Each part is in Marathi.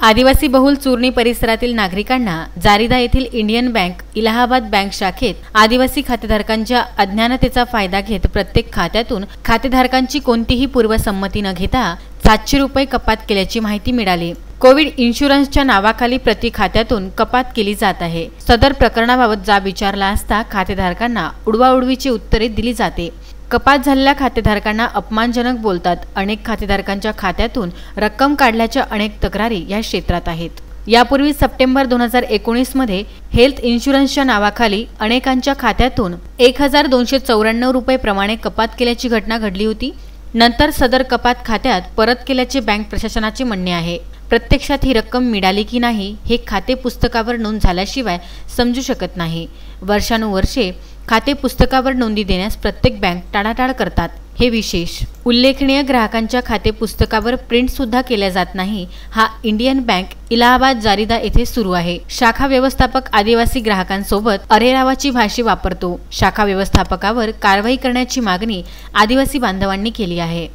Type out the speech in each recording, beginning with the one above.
आदिवासी बहुल चूरणी परिसरातील नागरिकांना जारीदा येथील इंडियन बँक इलाहाबाद बँक शाखेत आदिवासी खातेधारकांच्या अज्ञानतेचा फायदा घेत प्रत्येक खात्यातून खातेधारकांची कोणतीही पूर्वसंमती न घेता 700 रुपये कपात केल्याची माहिती मिळाली। कोविड इन्शुरन्सच्या नावाखाली प्रति खात्यातून कपात केली जात आहे। सदर प्रकरणाबाबत जाब विचारला असता खातेधारकांना उडवाउडवीची उत्तरे दिली जाते। कपात झालेल्या खातेधारकांना अपमानजनक बोलतात। अनेक खातेधारकांच्या खात्यातून रक्कम काढल्याच्या अनेक तक्रारी या क्षेत्रात आहेत। यापूर्वी सप्टेंबर 2019 मध्ये हेल्थ इन्शुरन्सच्या नावाखाली अनेकांच्या खात्यातून 1294 रुपये प्रमाणे कपात केल्याची घटना घडली होती। नंतर सदर कपात खात्यात परत केल्याचे बँक प्रशासनाचे म्हणणे आहे। प्रत्यक्षात ही रक्कम मिळाली की नाही हे खाते पुस्तकावर नोंद झाल्याशिवाय समजू शकत नाही। वर्षानुवर्षे खाते पुस्तकावर नोंदी देण्यास प्रत्येक बँक टाळाटाळ करतात। हे विशेष उल्लेखनीय ग्राहकांच्या खाते पुस्तकावर प्रिंट सुद्धा केल्या जात नाही। हा इंडियन बँक इलाहाबाद जारीदा येथे सुरू आहे। शाखा व्यवस्थापक आदिवासी ग्राहकांसोबत अरेरावाची भाषा वापरतो। शाखा व्यवस्थापकावर कारवाई करण्याची मागणी आदिवासी बांधवांनी केली आहे।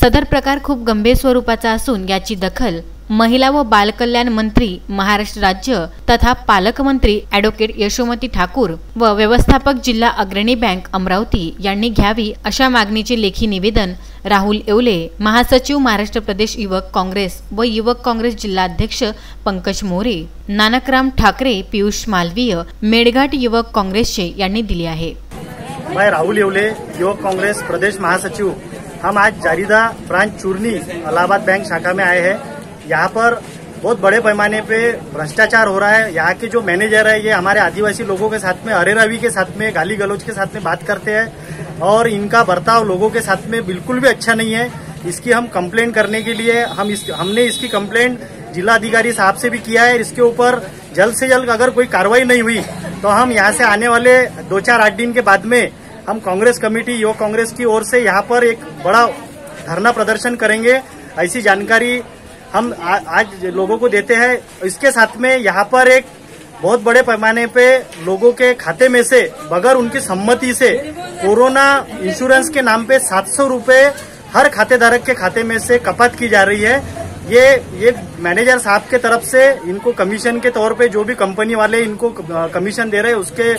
सदर प्रकार खूप गंभीर स्वरूपाचा असून याची दखल महिला व बालकल्याण मंत्री महाराष्ट्र राज्य तथा पालकमंत्री ॲडव्होकेट यशोमती ठाकूर व व्यवस्थापक जिल्हा अग्रणी बँक अमरावती यांनी घ्यावी अशा मागणीचे लेखी निवेदन राहुल येवले, महासचिव महाराष्ट्र प्रदेश युवक काँग्रेस व युवक काँग्रेस जिल्हाध्यक्ष पंकज मोरे, नानकराम ठाकरे, पीयूष मालवीय, मेडघाट युवक काँग्रेसचे यांनी दिले आहे। मैं राहुल येवले, युवक कांग्रेस प्रदेश महासचिव। हम आज जारीदा ब्रांच चूरनी इलाहाबाद बैंक शाखा में आए हैं। यहाँ पर बहुत बड़े पैमाने पे भ्रष्टाचार हो रहा है। यहाँ के जो मैनेजर है ये हमारे आदिवासी लोगों के साथ में अरेरावी के साथ में गाली गलौज के साथ में बात करते हैं और इनका बर्ताव लोगों के साथ में बिल्कुल भी अच्छा नहीं है। इसकी हम कंप्लेंट करने के लिए हमने इसकी कंप्लेंट जिलाधिकारी साहब से भी किया है। इसके ऊपर जल्द से जल्द अगर कोई कार्रवाई नहीं हुई तो हम यहाँ से आने वाले 2-4-8 दिन के बाद में हम कांग्रेस कमेटी युवक कांग्रेस की ओर से यहाँ पर एक बड़ा धरना प्रदर्शन करेंगे। ऐसी जानकारी हम आज लोगों को देते हैं। इसके साथ में यहाँ पर एक बहुत बड़े पैमाने पे लोगों के खाते में से बगैर उनकी सम्मति से कोरोना इंश्योरेंस के नाम पे 700 रुपये हर खातेधारक के खाते में से कपात की जा रही है। ये मैनेजर साहब के तरफ से इनको कमीशन के तौर पे जो भी कंपनी वाले इनको कमीशन दे रहे हैं उसके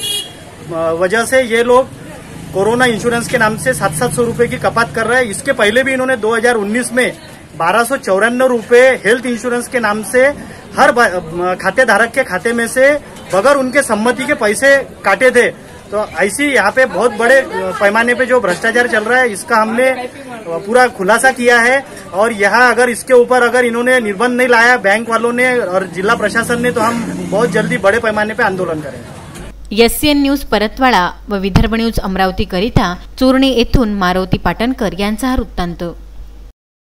वजह से ये लोग कोरोना इंश्योरेंस के नाम से 700 रुपये की कपात कर रहे हैं। इसके पहले भी इन्होंने 2019 में 1294 रुपये हेल्थ इंश्योरेंस के नाम से हर खातेधारक के खाते में से बगैर उनके सम्मति के पैसे काटे थे। तो ऐसी यहाँ पे बहुत बड़े पैमाने पे जो भ्रष्टाचार चल रहा है इसका हमने पूरा खुलासा किया है। और यहाँ अगर इसके ऊपर अगर इन्होंने निर्बंध नहीं लाया बैंक वालों ने और जिला प्रशासन ने तो हम बहुत जल्दी बड़े पैमाने पे आंदोलन करेंगे। एससीएन न्यूज परतवाडा व विदर्भ न्यूज अमरावती करिता चूरणी येथून मारुती पाटणकर यांचा हा वृत्तांत।